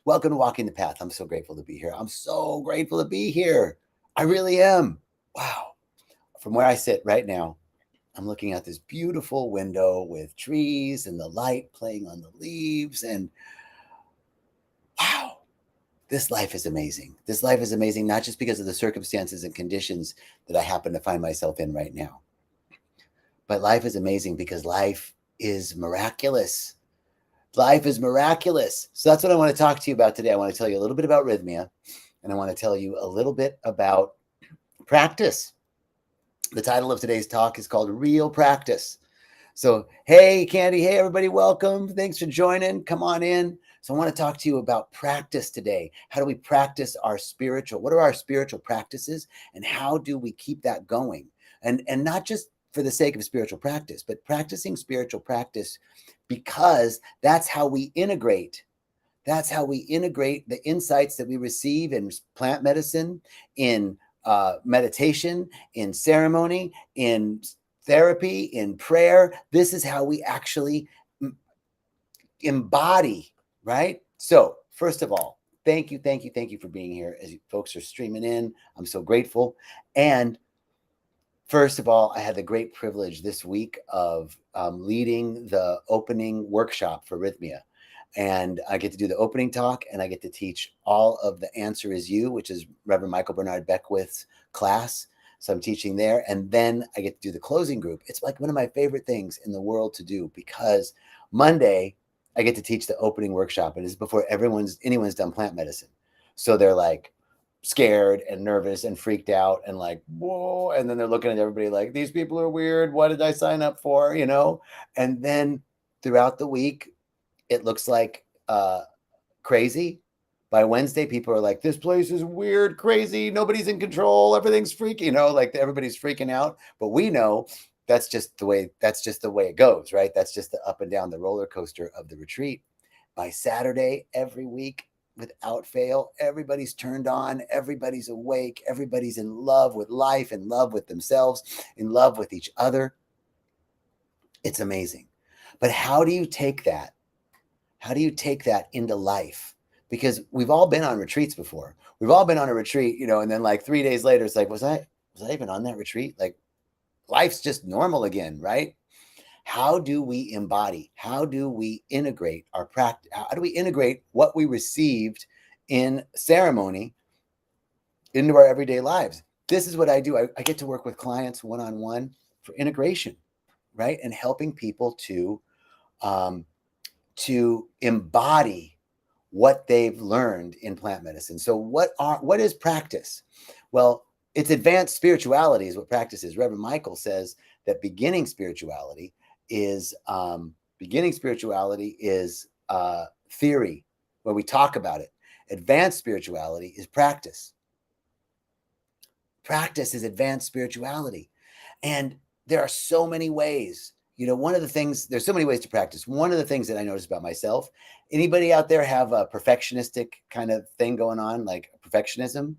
Welcome to Walking the Path. I'm so grateful to be here. I'm so grateful to be here. I really am. Wow. From where I sit right now, I'm looking out this beautiful window with trees and the light playing on the leaves. And wow, this life is amazing. This life is amazing, not just because of the circumstances and conditions that I happen to find myself in right now, but life is amazing because life is miraculous. Life is miraculous. So that's what I want to talk to you about today. I want to tell you a little bit about rythmia, and I want to tell you a little bit about practice. The title of today's talk is called Real Practice. So, hey, Candy. Hey, everybody. Welcome. Thanks for joining. Come on in. So I want to talk to you about practice today. How do we practice our spiritual? What are our spiritual practices? And how do we keep that going? And not just for the sake of spiritual practice, but practicing spiritual practice because that's how we integrate. That's how we integrate the insights that we receive in plant medicine, in meditation, in ceremony, in therapy, in prayer. This is how we actually embody, right? So, first of all, thank you for being here. As you folks are streaming in, I'm so grateful. And first of all, I had the great privilege this week of leading the opening workshop for Rythmia. And I get to do the opening talk, and I get to teach all of the Answer Is You, which is Reverend Michael Bernard Beckwith's class. So I'm teaching there. And then I get to do the closing group. It's like one of my favorite things in the world to do, because Monday I get to teach the opening workshop, and it's before anyone's done plant medicine. So they're like scared and nervous and freaked out and like, whoa. And then they're looking at everybody like, these people are weird. What did I sign up for? And then throughout the week, it looks like crazy. By Wednesday, people are like, this place is weird, crazy. Nobody's in control. Everything's freaky, like everybody's freaking out. But we know that's just the way it goes, right? That's just the up and down the roller coaster of the retreat. By Saturday, every week, without fail, everybody's turned on, everybody's awake, everybody's in love with life, in love with themselves, in love with each other. It's amazing. But how do you take that? How do you take that into life? Because we've all been on retreats before. We've all been on a retreat, and then like 3 days later, it's like, was I even on that retreat? Like, life's just normal again, right? How do we embody? How do we integrate our practice? How do we integrate what we received in ceremony into our everyday lives? This is what I do. I get to work with clients one-on-one for integration, right? And helping people to embody what they've learned in plant medicine. So what is practice? Well, it's advanced spirituality is what practice is. Reverend Michael says that beginning spirituality is theory, where we talk about it. Advanced spirituality is practice. Practice is advanced spirituality. And there are so many ways. There's so many ways to practice. One of the things that I noticed about myself, anybody out there have a perfectionistic kind of thing going on, like perfectionism?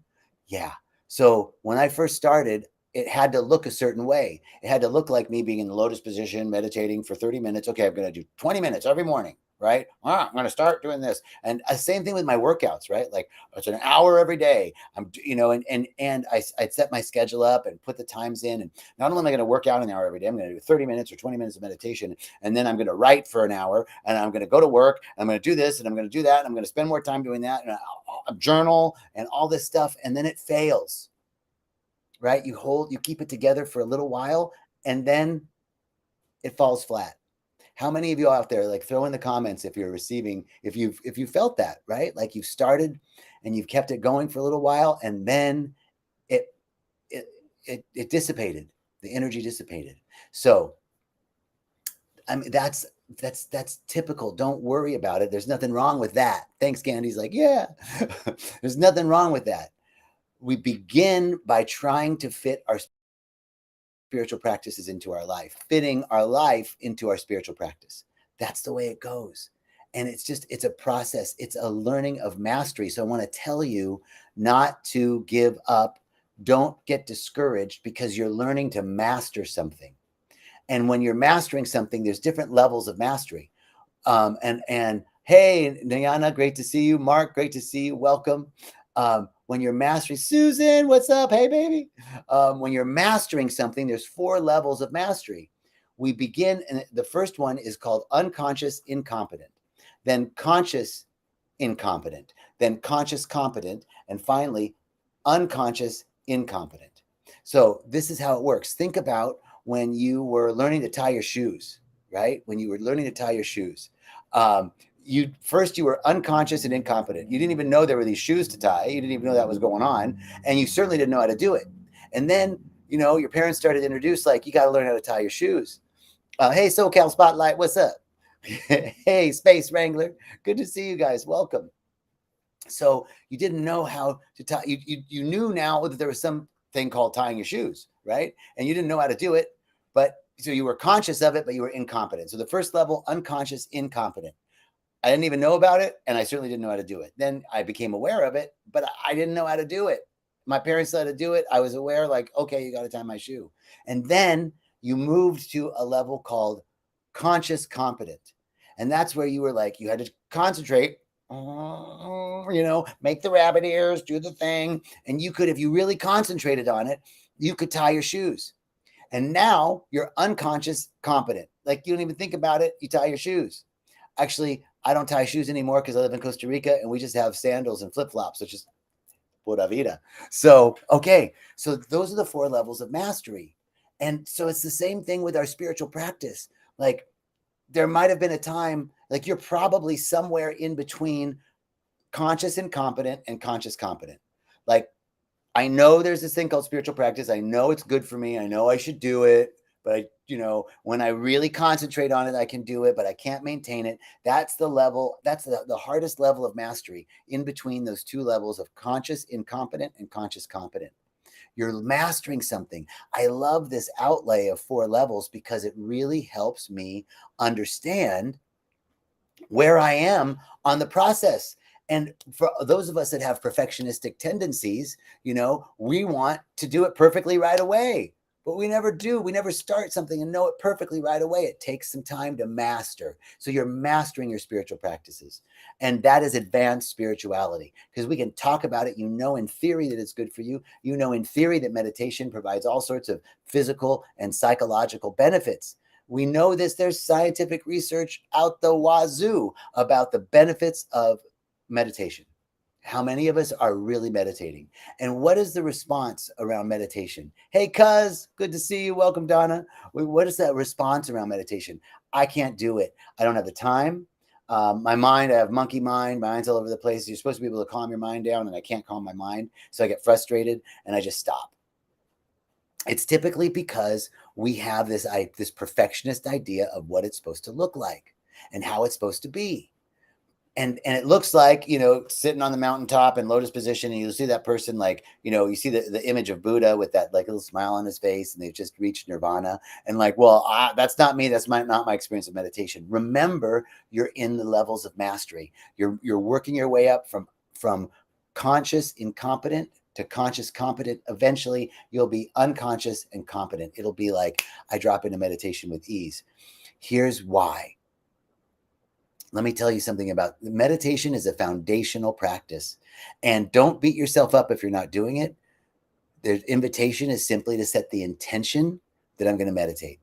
Yeah. So when I first started, it had to look a certain way. It had to look like me being in the lotus position, meditating for 30 minutes. Okay, I'm going to do 20 minutes every morning, right? I'm going to start doing this. And same thing with my workouts, right? Like it's an hour every day. And I'd set my schedule up and put the times in. And not only am I going to work out an hour every day, I'm going to do 30 minutes or 20 minutes of meditation. And then I'm going to write for an hour, and I'm going to go to work, and I'm going to do this, and I'm going to do that. And I'm going to spend more time doing that, and I'll journal and all this stuff. And then it fails. Right? You keep it together for a little while, and then it falls flat. How many of you out there, like, throw in the comments if you felt that, right? Like you've started and you've kept it going for a little while, and then it dissipated. The energy dissipated. So, I mean, that's typical. Don't worry about it. There's nothing wrong with that. Thanks, Candy's like, yeah, there's nothing wrong with that. We begin by trying to fit our spiritual practices into our life, fitting our life into our spiritual practice. That's the way it goes. And it's a process. It's a learning of mastery. So I want to tell you not to give up. Don't get discouraged, because you're learning to master something. And when you're mastering something, there's different levels of mastery. And Hey, Nayana, great to see you. Mark, great to see you. Welcome. When you're mastering, Susan, what's up? Hey, baby. When you're mastering something, there's 4 levels of mastery. We begin, and the first one is called unconscious incompetent, then conscious incompetent, then conscious competent, and finally, unconscious incompetent. So this is how it works. Think about when you were learning to tie your shoes, right? When you were learning to tie your shoes. You were unconscious and incompetent. You didn't even know there were these shoes to tie. You didn't even know that was going on, and you certainly didn't know how to do it. And then, your parents started to introduce, like, you got to learn how to tie your shoes. Hey, SoCal Spotlight, what's up? Hey, Space Wrangler, good to see you guys. Welcome. So you didn't know how to tie. You knew now that there was something called tying your shoes, right? And you didn't know how to do it, but so you were conscious of it, but you were incompetent. So the first level, unconscious, incompetent. I didn't even know about it, and I certainly didn't know how to do it. Then I became aware of it, but I didn't know how to do it. My parents said to do it. I was aware, like, okay, you got to tie my shoe. And then you moved to a level called conscious competent. And that's where you were like, you had to concentrate, make the rabbit ears, do the thing. And you could, if you really concentrated on it, you could tie your shoes. And now you're unconscious competent. Like, you don't even think about it. You tie your shoes. Actually, I don't tie shoes anymore because I live in Costa Rica and we just have sandals and flip-flops, which is pura vida. So, okay. So those are the 4 levels of mastery. And so it's the same thing with our spiritual practice. Like, there might have been a time, like, you're probably somewhere in between conscious incompetent and conscious competent. Like, I know there's this thing called spiritual practice. I know it's good for me. I know I should do it. But when I really concentrate on it, I can do it, but I can't maintain it. That's the level. That's the hardest level of mastery, in between those 2 levels of conscious incompetent and conscious competent. You're mastering something. I love this outlay of 4 levels because it really helps me understand where I am on the process. And for those of us that have perfectionistic tendencies, we want to do it perfectly right away. But we never do. We never start something and know it perfectly right away. It takes some time to master. So you're mastering your spiritual practices. And that is advanced spirituality, because we can talk about it. In theory that it's good for you. In theory that meditation provides all sorts of physical and psychological benefits. We know this. There's scientific research out the wazoo about the benefits of meditation. How many of us are really meditating? And what is the response around meditation? Hey, cuz, good to see you. Welcome, Donna. What is that response around meditation? I can't do it. I don't have the time. My mind, I have monkey mind. My mind's all over the place. You're supposed to be able to calm your mind down, and I can't calm my mind. So I get frustrated and I just stop. It's typically because we have this perfectionist idea of what it's supposed to look like and how it's supposed to be. And it looks like, sitting on the mountaintop in lotus position, and you'll see that person, like, you see the image of Buddha with that, like, little smile on his face, and they've just reached nirvana. And like, well, that's not me. That's not my experience of meditation. Remember, you're in the levels of mastery. You're working your way up from conscious incompetent to conscious competent. Eventually, you'll be unconscious and competent. It'll be like, I drop into meditation with ease. Here's why. Let me tell you something about meditation. Is a foundational practice, and don't beat yourself up if you're not doing it. The invitation is simply to set the intention that I'm going to meditate.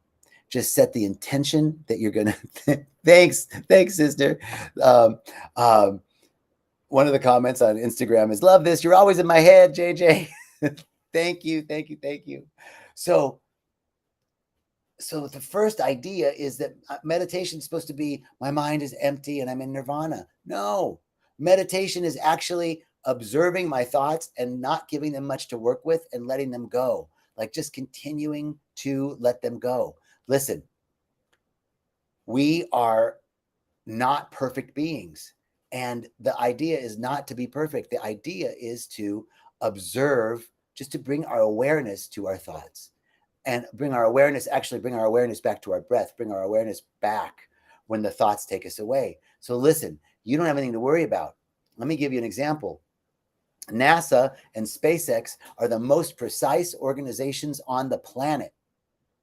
Just set the intention that you're going to. Thanks, sister. One of the comments on Instagram is, love this. You're always in my head, JJ. Thank you. So the first idea is that meditation is supposed to be, my mind is empty and I'm in nirvana. No, meditation is actually observing my thoughts and not giving them much to work with and letting them go. Like, just continuing to let them go. Listen, we are not perfect beings. And the idea is not to be perfect. The idea is to observe, just to bring our awareness to our thoughts. And bring our awareness back to our breath, bring our awareness back when the thoughts take us away. So listen, you don't have anything to worry about. Let me give you an example. NASA and SpaceX are the most precise organizations on the planet,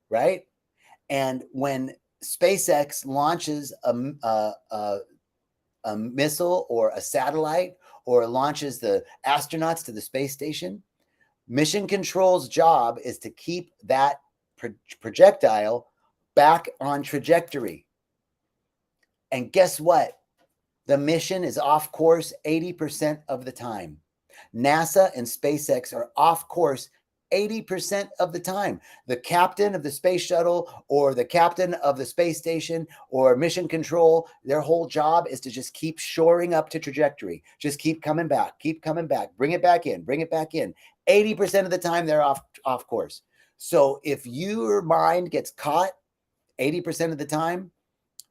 right? And when SpaceX launches a a missile or a satellite or launches the astronauts to the space station, mission control's job is to keep that projectile back on trajectory. And guess what? The mission is off course 80% of the time. NASA and SpaceX are off course 80% of the time. The captain of the space shuttle or the captain of the space station or mission control, their whole job is to just keep shoring up to trajectory. Just keep coming back, bring it back in, bring it back in. 80% of the time they're off course. So if your mind gets caught 80% of the time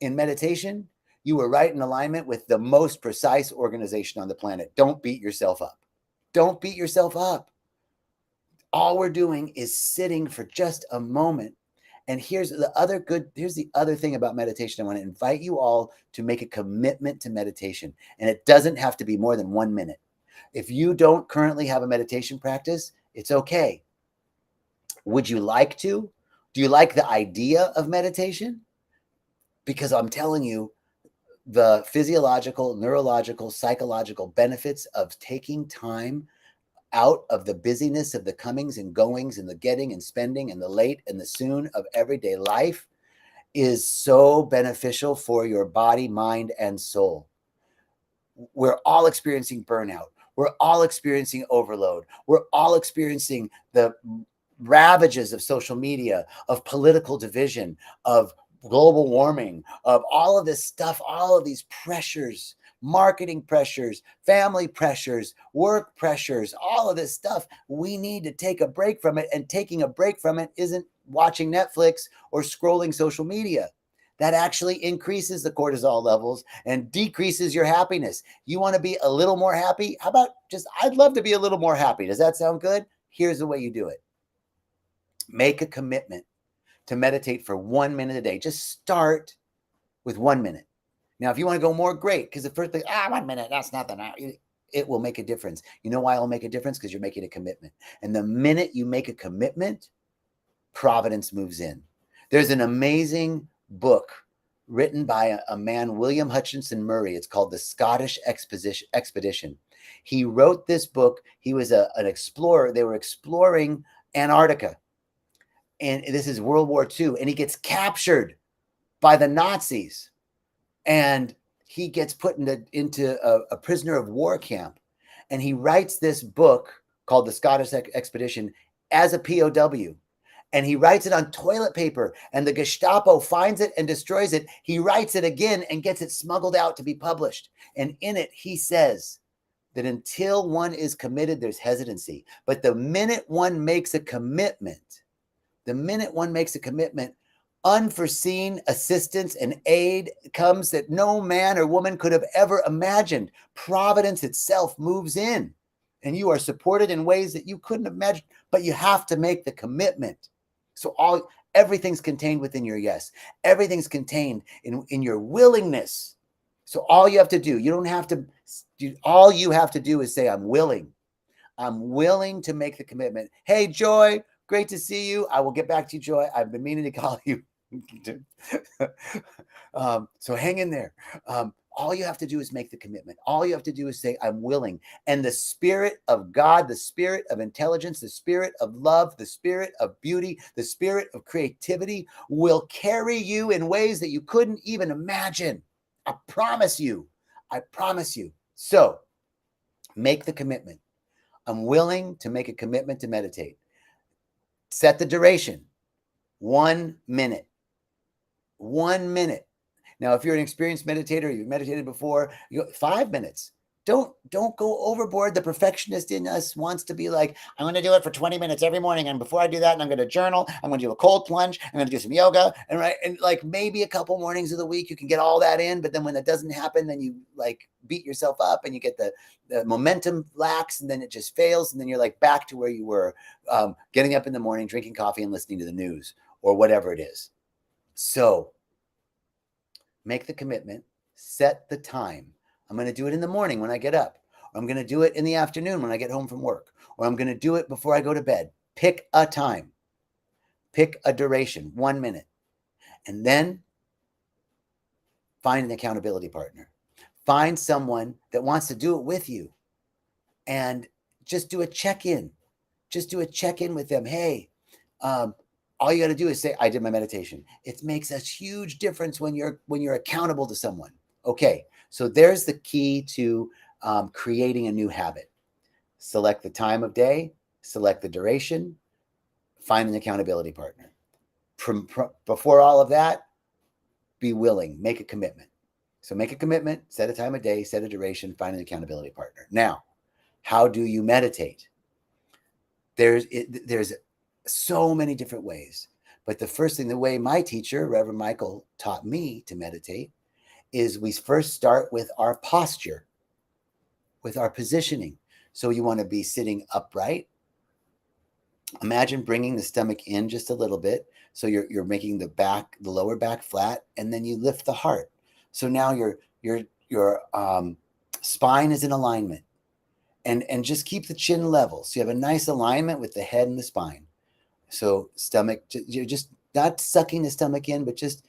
in meditation, you are right in alignment with the most precise organization on the planet. Don't beat yourself up. Don't beat yourself up. All we're doing is sitting for just a moment. And here's the other thing about meditation. I want to invite you all to make a commitment to meditation. And it doesn't have to be more than 1 minute. If you don't currently have a meditation practice, it's okay. Would you like to? Do you like the idea of meditation? Because I'm telling you, the physiological, neurological, psychological benefits of taking time out of the busyness of the comings and goings and the getting and spending and the late and the soon of everyday life is so beneficial for your body, mind, and soul. We're all experiencing burnout. We're all experiencing overload. We're all experiencing the ravages of social media, of political division, of global warming, of all of this stuff, all of these pressures, marketing pressures, family pressures, work pressures, all of this stuff. We need to take a break from it. And taking a break from it isn't watching Netflix or scrolling social media. That actually increases the cortisol levels and decreases your happiness. You want to be a little more happy? How about I'd love to be a little more happy. Does that sound good? Here's the way you do it. Make a commitment to meditate for 1 minute a day. Just start with 1 minute. Now, if you want to go more, great. Because the first thing, 1 minute, that's nothing. It will make a difference. You know why it'll make a difference? Because you're making a commitment. And the minute you make a commitment, providence moves in. There's an amazing book written by a man, William Hutchinson Murray. It's called The Scottish Expedition. He wrote this book. He was an explorer. They were exploring Antarctica. And this is World War II. And he gets captured by the Nazis. And he gets put into a prisoner of war camp. And he writes this book called The Scottish Expedition as a POW. And he writes it on toilet paper. And the Gestapo finds it and destroys it. He writes it again and gets it smuggled out to be published. And in it, he says that until one is committed, there's hesitancy. But the minute one makes a commitment, unforeseen assistance and aid comes that no man or woman could have ever imagined. Providence itself moves in, and you are supported in ways that you couldn't have imagined, but you have to make the commitment. So everything's contained within your yes. Everything's contained in your willingness. So all you have to do, all you have to do is say, I'm willing. I'm willing to make the commitment. Hey, Joy, great to see you. I will get back to you, Joy. I've been meaning to call you. So hang in there. All you have to do is make the commitment. All you have to do is say, I'm willing. And the Spirit of God, the Spirit of intelligence, the Spirit of love, the Spirit of beauty, the Spirit of creativity will carry you in ways that you couldn't even imagine. I promise you. So make the commitment. I'm willing to make a commitment to meditate. Set the duration. 1 minute. 1 minute. Now, if you're an experienced meditator, you've meditated before, 5 minutes. Don't go overboard. The perfectionist in us wants to be like, I'm going to do it for 20 minutes every morning. And before I do that, I'm going to journal. I'm going to do a cold plunge. I'm going to do some yoga. And like maybe a couple mornings of the week, you can get all that in. But then when that doesn't happen, then you like beat yourself up and you get the momentum lax and then it just fails. And then you're like back to where you were, getting up in the morning, drinking coffee and listening to the news or whatever it is. So make the commitment, set the time. I'm going to do it in the morning when I get up. Or I'm going to do it in the afternoon when I get home from work. Or I'm going to do it before I go to bed. Pick a time. Pick a duration, 1 minute. And then find an accountability partner. Find someone that wants to do it with you and just do a check-in. Just do a check-in with them. Hey, all you got to do is say, I did my meditation. It makes a huge difference when you're accountable to someone. Okay, so there's the key to creating a new habit. Select the time of day, select the duration, find an accountability partner. Before all of that, be willing, make a commitment. So make a commitment, set a time of day, set a duration, find an accountability partner. Now, how do you meditate? There's so many different ways. But the first thing, the way my teacher, Reverend Michael, taught me to meditate is we first start with our posture, with our positioning. So you want to be sitting upright. Imagine bringing the stomach in just a little bit. So you're making the lower back flat, and then you lift the heart. So now your spine is in alignment, and just keep the chin level. So you have a nice alignment with the head and the spine. So stomach, you're just not sucking the stomach in, but just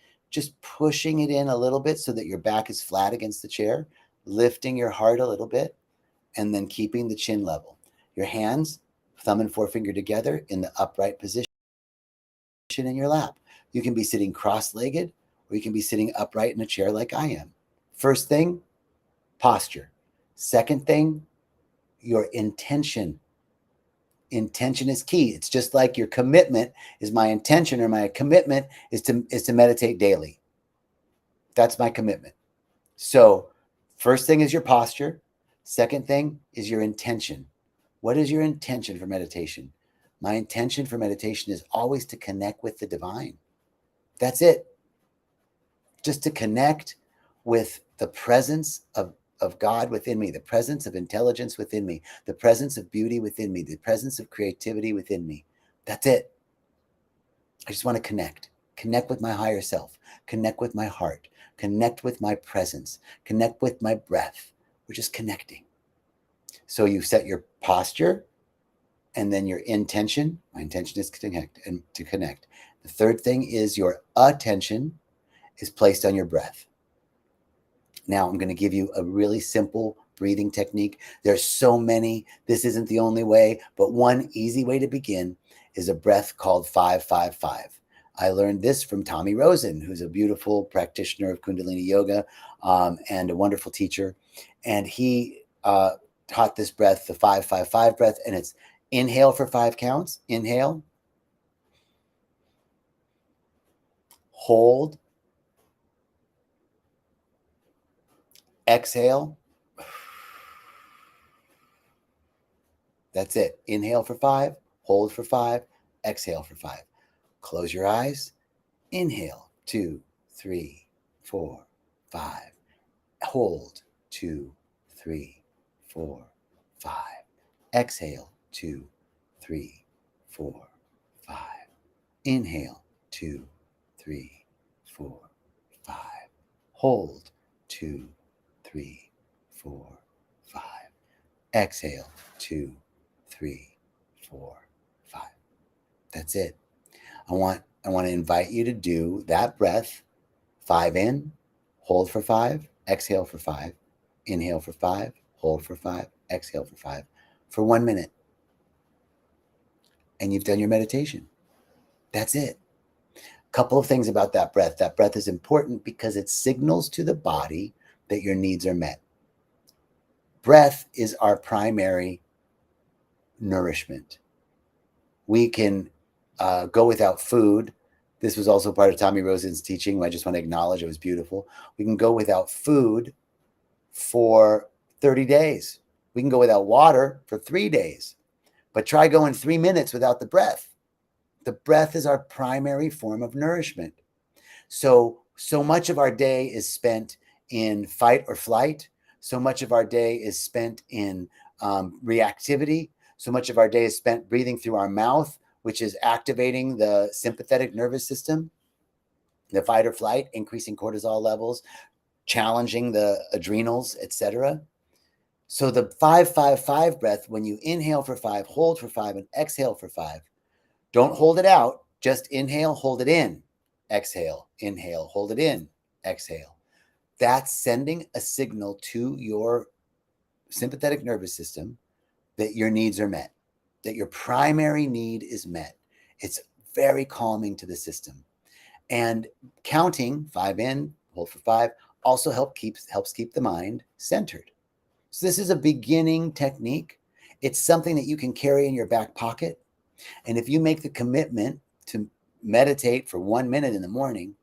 pushing it in a little bit so that your back is flat against the chair, lifting your heart a little bit, and then keeping the chin level. Your hands, thumb and forefinger together in the upright position in your lap. You can be sitting cross-legged, or you can be sitting upright in a chair like I am. First thing, posture. Second thing, your intention. Intention is key. It's just like your commitment is my intention, or my commitment is to meditate daily. That's my commitment. So first thing is your posture. Second thing is your intention. What is your intention for meditation? My intention for meditation is always to connect with the divine. That's it. Just to connect with the presence of God within me, the presence of intelligence within me, the presence of beauty within me, the presence of creativity within me. That's it. I just want to connect with my higher self, connect with my heart, connect with my presence, connect with my breath. We're just connecting. So you set your posture, and then your intention. My intention is to connect. The third thing is your attention is placed on your breath. Now I'm going to give you a really simple breathing technique. There's so many. This isn't the only way, but one easy way to begin is a breath called 5-5-5. I learned this from Tommy Rosen, who's a beautiful practitioner of Kundalini Yoga and a wonderful teacher. And he taught this breath, the 5-5-5 breath, and it's inhale for 5 counts. Inhale. Hold. Exhale. That's it. Inhale for 5, hold for 5, exhale for 5. Close your eyes. Inhale, 2, 3, 4, 5. Hold, 2, 3, 4, 5. Exhale, 2, 3, 4, 5. Inhale, 2, 3, 4, 5. Hold, 2, 3, 4, 5. Exhale, 2, 3, 4, 5. That's it. I want to invite you to do that breath. 5 in, hold for 5, exhale for 5, inhale for 5, hold for 5, exhale for 5, for 1 minute. And you've done your meditation. That's it. Couple of things about that breath. That breath is important because it signals to the body that your needs are met. Breath is our primary nourishment. We can go without food. This was also part of Tommy Rosen's teaching. I just want to acknowledge it was beautiful. We can go without food for 30 days. We can go without water for 3 days. But try going 3 minutes without the breath. The breath is our primary form of nourishment. So much of our day is spent in fight or flight. So much of our day is spent in reactivity. So much of our day is spent breathing through our mouth, which is activating the sympathetic nervous system, the fight or flight, increasing cortisol levels, challenging the adrenals, etc. So the 5-5-5 breath, when you inhale for 5, hold for 5, and exhale for 5, don't hold it out. Just inhale, hold it in, exhale, inhale, hold it in, exhale. That's sending a signal to your sympathetic nervous system that your needs are met, that your primary need is met. It's very calming to the system. And counting 5 in, hold for 5, also helps keep the mind centered. So this is a beginning technique. It's something that you can carry in your back pocket. And if you make the commitment to meditate for 1 minute in the morning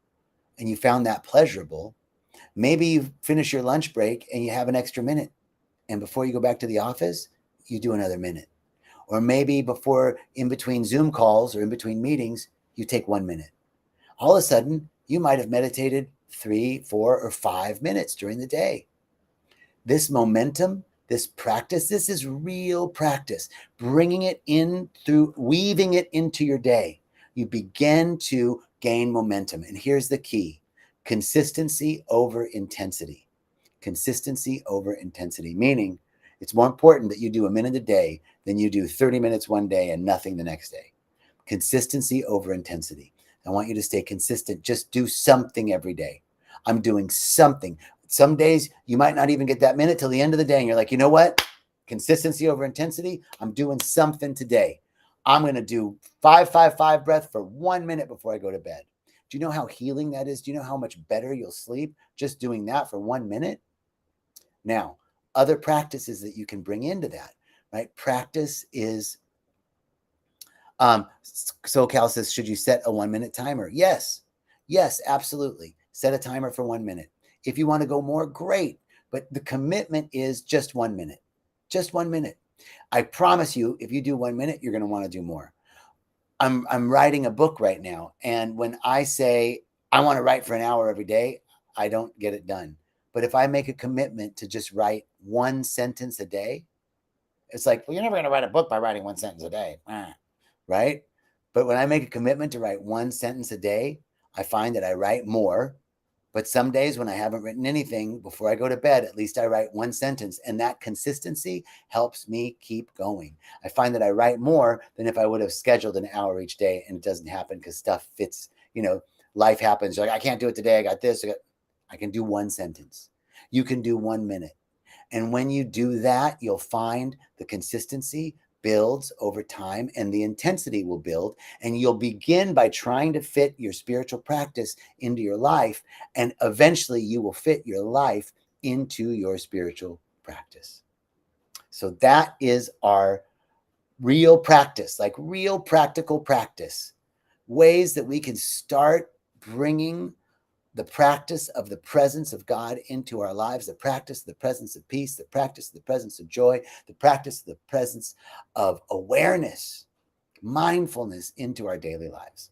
and you found that pleasurable, maybe you finish your lunch break and you have an extra minute. And before you go back to the office, you do another minute. Or maybe before, in between Zoom calls or in between meetings, you take 1 minute. All of a sudden, you might have meditated 3, 4, or 5 minutes during the day. This momentum, this practice, this is real practice. Bringing it in through, weaving it into your day. You begin to gain momentum. And here's the key: consistency over intensity. Consistency over intensity, meaning it's more important that you do a minute a day than you do 30 minutes one day and nothing the next day. Consistency over intensity. I want you to stay consistent. Just do something every day. I'm doing something. Some days you might not even get that minute till the end of the day. And you're like, you know what? Consistency over intensity. I'm doing something today. I'm going to do 5-5-5 breath for 1 minute before I go to bed. Do you know how healing that is? Do you know how much better you'll sleep just doing that for 1 minute? Now, other practices that you can bring into that, right? Practice is, SoCal says, should you set a 1 minute timer? Yes, absolutely. Set a timer for 1 minute. If you want to go more, great. But the commitment is just 1 minute, just 1 minute. I promise you, if you do 1 minute, you're going to want to do more. I'm writing a book right now. And when I say I want to write for an hour every day, I don't get it done. But if I make a commitment to just write 1 sentence a day, it's like, well, you're never going to write a book by writing 1 sentence a day, right? But when I make a commitment to write 1 sentence a day, I find that I write more. But some days when I haven't written anything, before I go to bed, at least I write 1 sentence. And that consistency helps me keep going. I find that I write more than if I would have scheduled an hour each day, and it doesn't happen because stuff fits, life happens. You're like, I can't do it today. I got this. I can do 1 sentence. You can do 1 minute. And when you do that, you'll find the consistency builds over time and the intensity will build. And you'll begin by trying to fit your spiritual practice into your life. And eventually you will fit your life into your spiritual practice. So that is our real practice, like real practical practice, ways that we can start bringing the practice of the presence of God into our lives, the practice of the presence of peace, the practice of the presence of joy, the practice of the presence of awareness, mindfulness into our daily lives.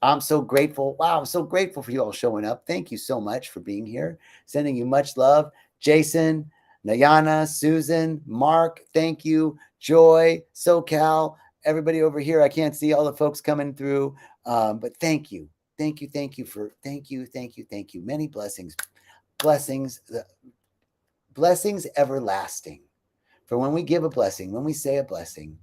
I'm so grateful. Wow, I'm so grateful for you all showing up. Thank you so much for being here. Sending you much love. Jason, Nayana, Susan, Mark, thank you. Joy, SoCal, everybody over here. I can't see all the folks coming through, but thank you. Thank you. Thank you. Many blessings, blessings everlasting. For when we give a blessing, when we say a blessing,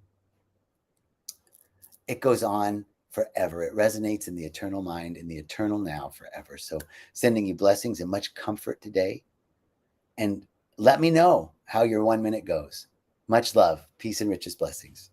it goes on forever. It resonates in the eternal mind, in the eternal now forever. So sending you blessings and much comfort today. And let me know how your 1 minute goes. Much love, peace, and richest blessings.